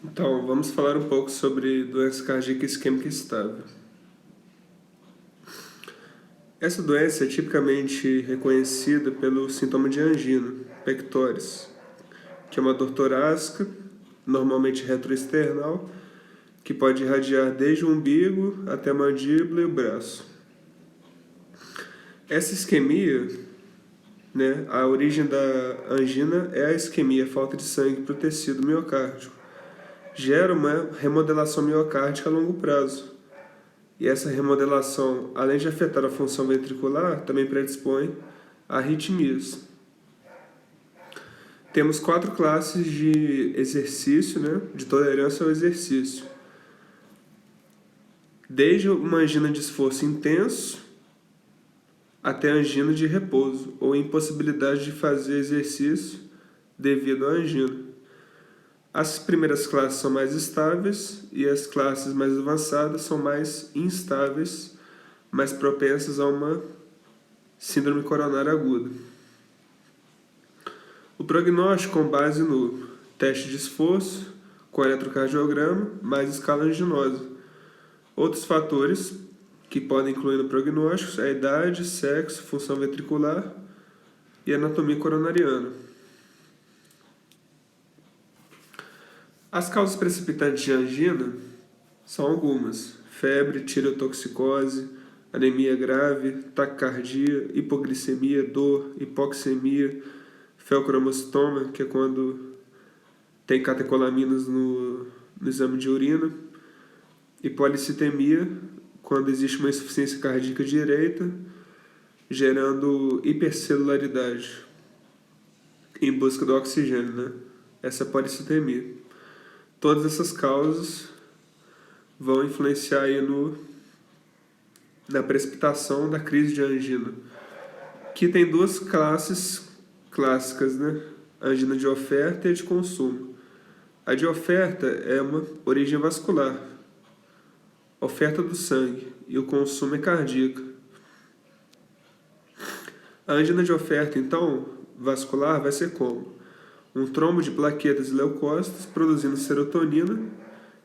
Então, vamos falar um pouco sobre doença cardíaca isquêmica estável. Essa doença é tipicamente reconhecida pelo sintoma de angina pectoris, que é uma dor torácica, normalmente retroesternal, que pode irradiar desde o umbigo até a mandíbula e o braço. Essa isquemia, a origem da angina é a isquemia, a falta de sangue para o tecido miocárdico. Gera uma remodelação miocárdica a longo prazo. E essa remodelação, além de afetar a função ventricular, também predispõe a arritmias. Temos 4 classes de exercício, de tolerância ao exercício. Desde uma angina de esforço intenso até a angina de repouso, ou impossibilidade de fazer exercício devido à angina. As primeiras classes são mais estáveis e as classes mais avançadas são mais instáveis, mais propensas a uma síndrome coronária aguda. O prognóstico com base no teste de esforço, com eletrocardiograma, mais escala anginosa. Outros fatores que podem incluir no prognóstico é a idade, sexo, função ventricular e anatomia coronariana. As causas precipitantes de angina são algumas: febre, tireotoxicose, anemia grave, taquicardia, hipoglicemia, dor, hipoxemia, feocromocitoma, que é quando tem catecolaminas no exame de urina, e policitemia, quando existe uma insuficiência cardíaca direita, gerando hipercelularidade em busca do oxigênio, Essa é a policitemia. Todas essas causas vão influenciar aí na precipitação da crise de angina, que tem 2 classes clássicas, A angina de oferta e a de consumo. A de oferta é uma origem vascular, oferta do sangue, e o consumo é cardíaco. A angina de oferta, então, vascular, vai ser como? Um trombo de plaquetas e leucócitos produzindo serotonina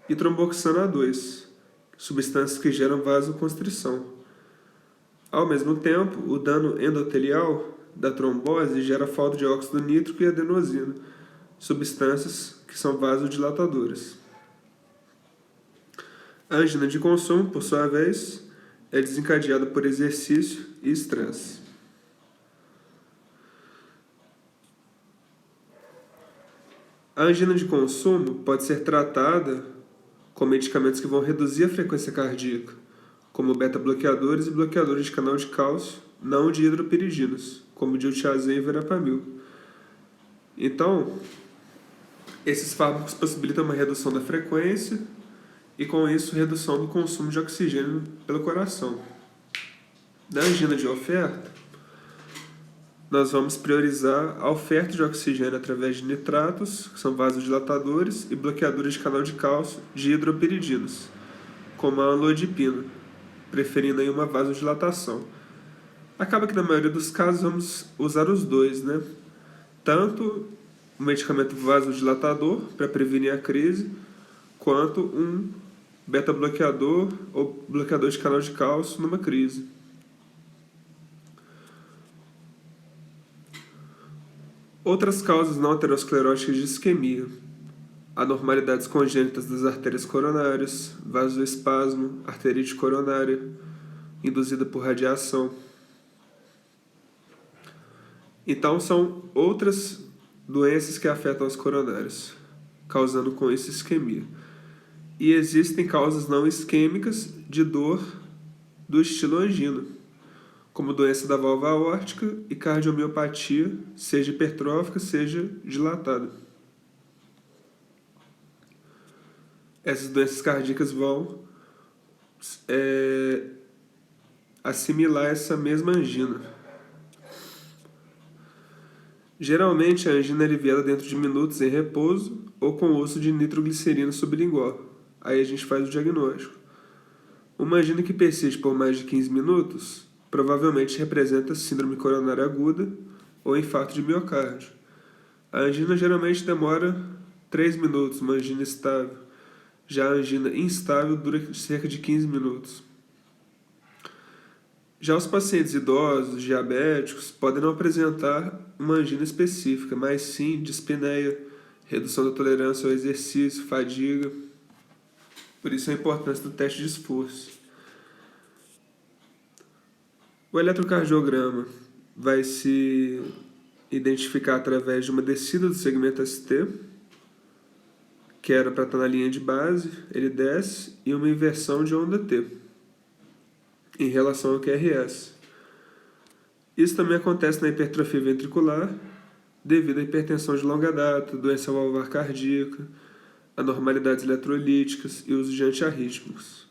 e tromboxana A2, substâncias que geram vasoconstrição. Ao mesmo tempo, o dano endotelial da trombose gera falta de óxido nítrico e adenosina, substâncias que são vasodilatadoras. A angina de consumo, por sua vez, é desencadeada por exercício e estresse. A angina de consumo pode ser tratada com medicamentos que vão reduzir a frequência cardíaca, como beta-bloqueadores e bloqueadores de canal de cálcio, não de hidropiridinas, como diltiazem e verapamil. Então, esses fármacos possibilitam uma redução da frequência e, com isso, redução do consumo de oxigênio pelo coração. Na angina de oferta, nós vamos priorizar a oferta de oxigênio através de nitratos, que são vasodilatadores, e bloqueadores de canal de cálcio de hidropiridinas, como a amlodipina, preferindo aí uma vasodilatação. Acaba que na maioria dos casos vamos usar os dois, Tanto um medicamento vasodilatador para prevenir a crise, quanto um beta-bloqueador ou bloqueador de canal de cálcio numa crise. Outras causas não ateroscleróticas de isquemia: anormalidades congênitas das artérias coronárias, vasoespasmo, arterite coronária, induzida por radiação. Então, são outras doenças que afetam as coronárias, causando com isso isquemia. E existem causas não isquêmicas de dor do estilo angina, como doença da válvula aórtica e cardiomiopatia, seja hipertrófica, seja dilatada. Essas doenças cardíacas vão assimilar essa mesma angina. Geralmente, a angina é aliviada dentro de minutos em repouso ou com o uso de nitroglicerina sublingual. Aí a gente faz o diagnóstico. Uma angina que persiste por mais de 15 minutos provavelmente representa síndrome coronária aguda ou infarto de miocárdio. A angina geralmente demora 3 minutos, uma angina estável. Já a angina instável dura cerca de 15 minutos. Já os pacientes idosos, diabéticos, podem não apresentar uma angina específica, mas sim dispneia, redução da tolerância ao exercício, fadiga. Por isso a importância do teste de esforço. O eletrocardiograma vai se identificar através de uma descida do segmento ST, que era para estar na linha de base, ele desce, e uma inversão de onda T, em relação ao QRS. Isso também acontece na hipertrofia ventricular, devido à hipertensão de longa data, doença valvular cardíaca, anormalidades eletrolíticas e uso de antiarrítmicos.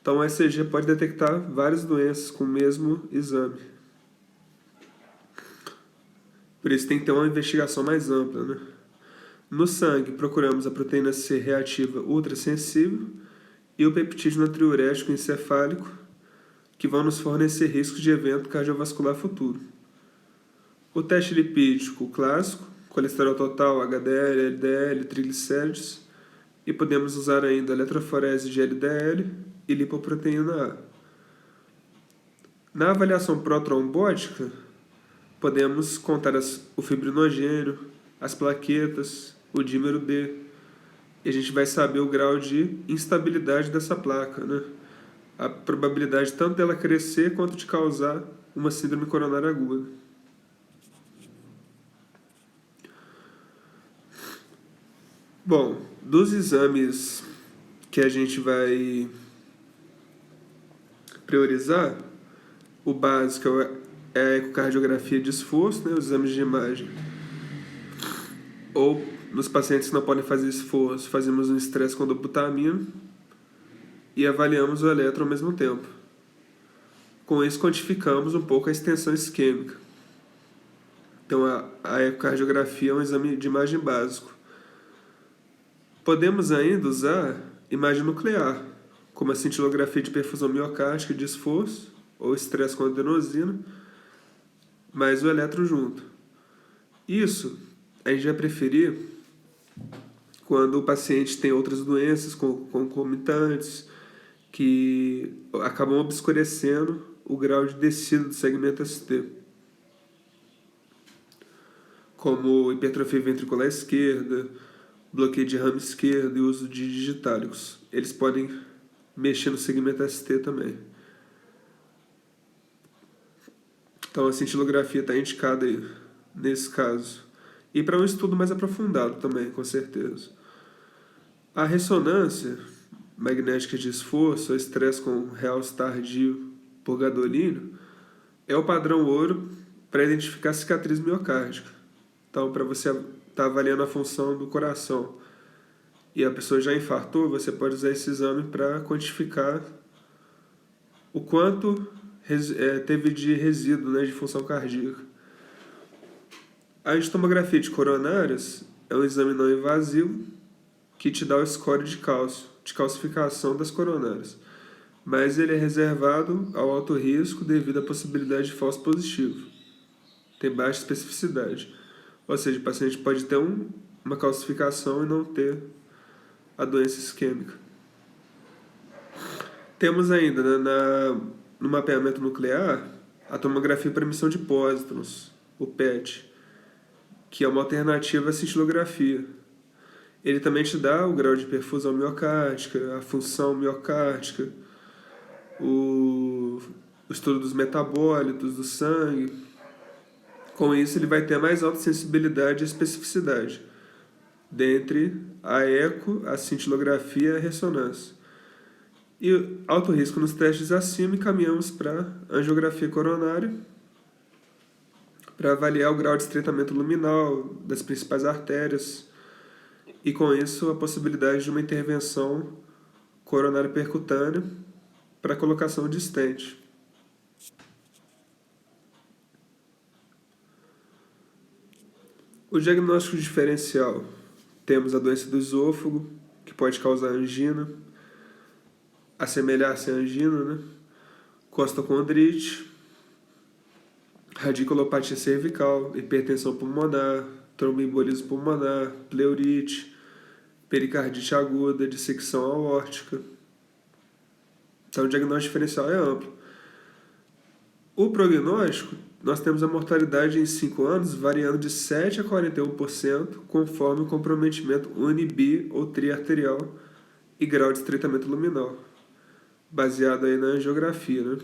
Então, o ECG pode detectar várias doenças com o mesmo exame. Por isso, tem que ter uma investigação mais ampla, né? No sangue, procuramos a proteína C reativa ultrassensível e o peptídeo natriurético encefálico, que vão nos fornecer riscos de evento cardiovascular futuro. O teste lipídico clássico, colesterol total, HDL, LDL, triglicéridos, e podemos usar ainda a eletroforese de LDL e lipoproteína A. Na avaliação protrombótica, podemos contar o fibrinogênio, as plaquetas, o dímero D, e a gente vai saber o grau de instabilidade dessa placa, né? A probabilidade tanto dela crescer quanto de causar uma síndrome coronária aguda. Bom, dos exames que a gente vai priorizar, o básico é a ecocardiografia de esforço, né, os exames de imagem. Ou, nos pacientes que não podem fazer esforço, fazemos um estresse com dobutamina e avaliamos o eletro ao mesmo tempo. Com isso, quantificamos um pouco a extensão isquêmica. Então, a ecocardiografia é um exame de imagem básico. Podemos ainda usar imagem nuclear, como a cintilografia de perfusão miocárdica de esforço, ou estresse com adenosina, mais o eletro junto. Isso a gente vai preferir quando o paciente tem outras doenças concomitantes que acabam obscurecendo o grau de descida do segmento ST, como hipertrofia ventricular esquerda, bloqueio de ramo esquerdo e uso de digitálicos. Eles podem mexer no segmento ST também. Então a cintilografia está indicada aí, nesse caso. E para um estudo mais aprofundado também, com certeza. A ressonância magnética de esforço, ou estresse com realce tardio por gadolínio, é o padrão ouro para identificar cicatriz miocárdica. Então, para você estar avaliando a função do coração e a pessoa já infartou, você pode usar esse exame para quantificar o quanto teve de resíduo, né, de função cardíaca. A angitomografia de coronárias é um exame não invasivo que te dá o score de cálcio, de calcificação das coronárias, mas ele é reservado ao alto risco devido à possibilidade de falso positivo. Tem baixa especificidade, ou seja, o paciente pode ter uma calcificação e não ter a doença isquêmica. Temos ainda, né, no mapeamento nuclear, a tomografia para emissão de pósitrons, o PET, que é uma alternativa à cintilografia. Ele também te dá o grau de perfusão miocárdica, a função miocárdica, o estudo dos metabólitos do sangue. Com isso, ele vai ter mais alta sensibilidade e especificidade, dentre a eco, a cintilografia e a ressonância. E alto risco nos testes acima, e caminhamos para a angiografia coronária, para avaliar o grau de estreitamento luminal das principais artérias, e com isso a possibilidade de uma intervenção coronária percutânea para a colocação de stent. O diagnóstico diferencial: temos a doença do esôfago, que pode causar angina, assemelhar-se à angina, né? Costocondrite, radiculopatia cervical, hipertensão pulmonar, tromboembolismo pulmonar, pleurite, pericardite aguda, dissecção aórtica. Então, o diagnóstico diferencial é amplo. O prognóstico, nós temos a mortalidade em 5 anos variando de 7% a 41%, conforme o comprometimento uni-, bi ou triarterial e grau de estreitamento luminal, baseado aí na angiografia, né?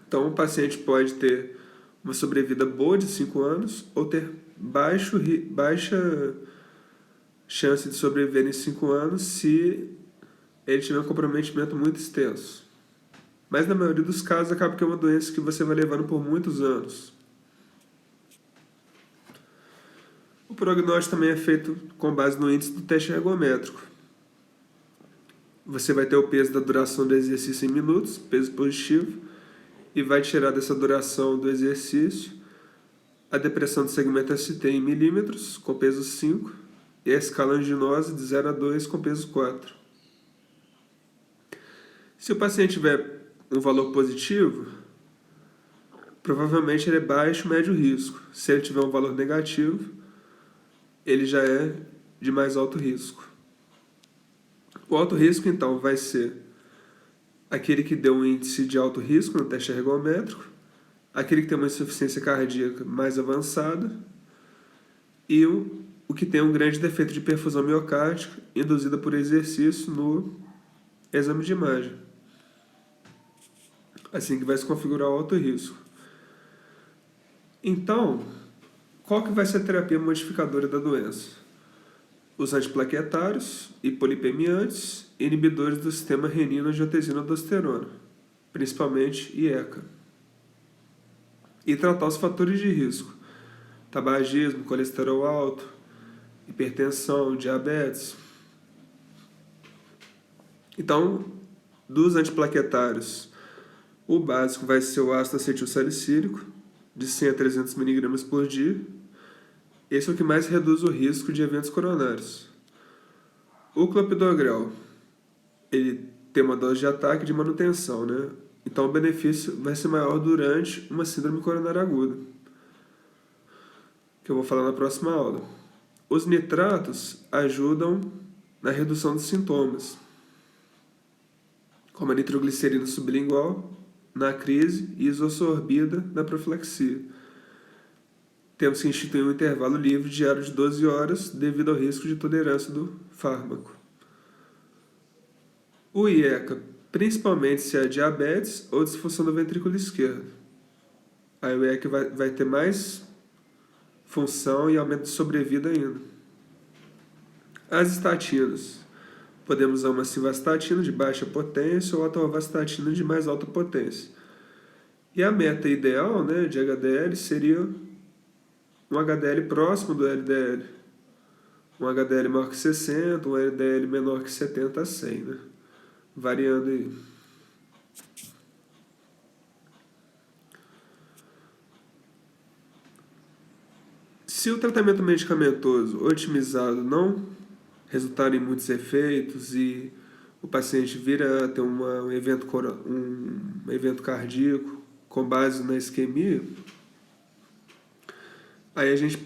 Então, o paciente pode ter uma sobrevida boa de 5 anos ou ter baixa chance de sobreviver em 5 anos se ele tiver um comprometimento muito extenso. Mas na maioria dos casos acaba que é uma doença que você vai levando por muitos anos. O prognóstico também é feito com base no índice do teste ergométrico. Você vai ter o peso da duração do exercício em minutos, peso positivo, e vai tirar dessa duração do exercício a depressão do segmento ST em milímetros, com peso 5, e a escala anginose de 0 a 2, com peso 4. Se o paciente tiver um valor positivo, provavelmente ele é baixo, médio risco. Se ele tiver um valor negativo, ele já é de mais alto risco. O alto risco, então, vai ser aquele que deu um índice de alto risco no teste ergométrico, aquele que tem uma insuficiência cardíaca mais avançada e o que tem um grande defeito de perfusão miocárdica induzida por exercício no exame de imagem. Assim que vai se configurar o alto risco. Então, qual que vai ser a terapia modificadora da doença? Os antiplaquetários, hipolipemiantes, inibidores do sistema renina-angiotensina-aldosterona, principalmente IECA. E tratar os fatores de risco: tabagismo, colesterol alto, hipertensão, diabetes. Então, dos antiplaquetários, o básico vai ser o ácido acetilsalicílico, de 100 a 300 mg por dia. Esse é o que mais reduz o risco de eventos coronários. O clopidogrel, ele tem uma dose de ataque e de manutenção, né? Então o benefício vai ser maior durante uma síndrome coronária aguda, que eu vou falar na próxima aula. Os nitratos ajudam na redução dos sintomas, como a nitroglicerina sublingual na crise e isosorbida na profilaxia. Temos que instituir um intervalo livre diário de 12 horas devido ao risco de tolerância do fármaco. O IECA, principalmente se há diabetes ou disfunção do ventrículo esquerdo. Aí o IECA vai ter mais função e aumento de sobrevida ainda. As estatinas. Podemos usar uma simvastatina de baixa potência ou atorvastatina de mais alta potência. E a meta ideal, né, de HDL seria um HDL próximo do LDL. Um HDL maior que 60, um LDL menor que 70 a 100, né? Variando aí. Se o tratamento medicamentoso otimizado não resultar em muitos efeitos e o paciente vir a ter um evento cardíaco com base na isquemia, aí a gente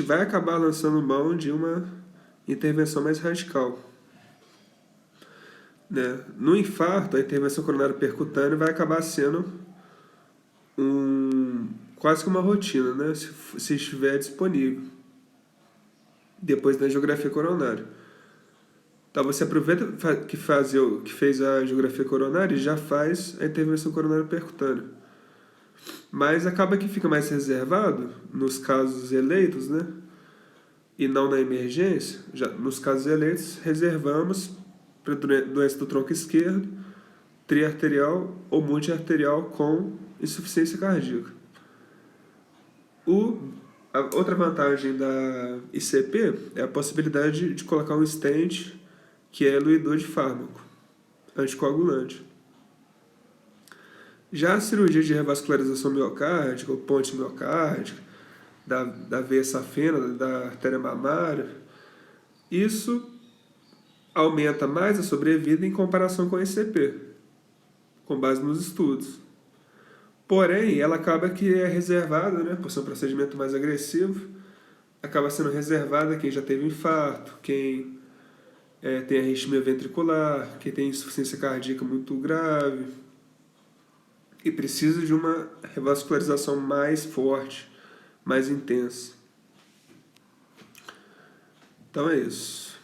vai acabar lançando mão de uma intervenção mais radical, né? No infarto, a intervenção coronária percutânea vai acabar sendo quase que uma rotina, né? Se estiver disponível, depois da angiografia coronária. Então você aproveita que fez a angiografia coronária e já faz a intervenção coronária percutânea. Mas acaba que fica mais reservado nos casos eleitos, né? E não na emergência. Já nos casos eleitos, reservamos para doença do tronco esquerdo, triarterial ou multiarterial com insuficiência cardíaca. A outra vantagem da ICP é a possibilidade de colocar um stent que é eluidor de fármaco, anticoagulante. Já a cirurgia de revascularização miocárdica, ou ponte miocárdica, da veia safena, da artéria mamária, isso aumenta mais a sobrevida em comparação com a ICP, com base nos estudos. Porém, ela acaba que é reservada, né, por ser um procedimento mais agressivo, acaba sendo reservada a quem já teve infarto, quem tem arritmia ventricular, quem tem insuficiência cardíaca muito grave e precisa de uma revascularização mais forte, mais intensa. Então é isso.